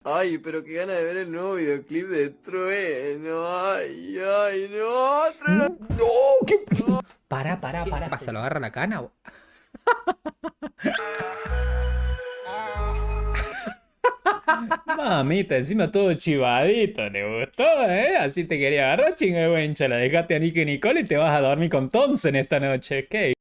Ay, pero qué gana de ver el nuevo videoclip de Trueno. Ay, no, Trueno. No, ¿qué? ¿Qué pasa? ¿Lo agarra la cana? Mamita, encima todo chivadito, ¿le gustó, eh? Así te quería agarrar, chingabuencha. La dejaste a Nicky Nicole y te vas a dormir con Thompson esta noche, ¿qué?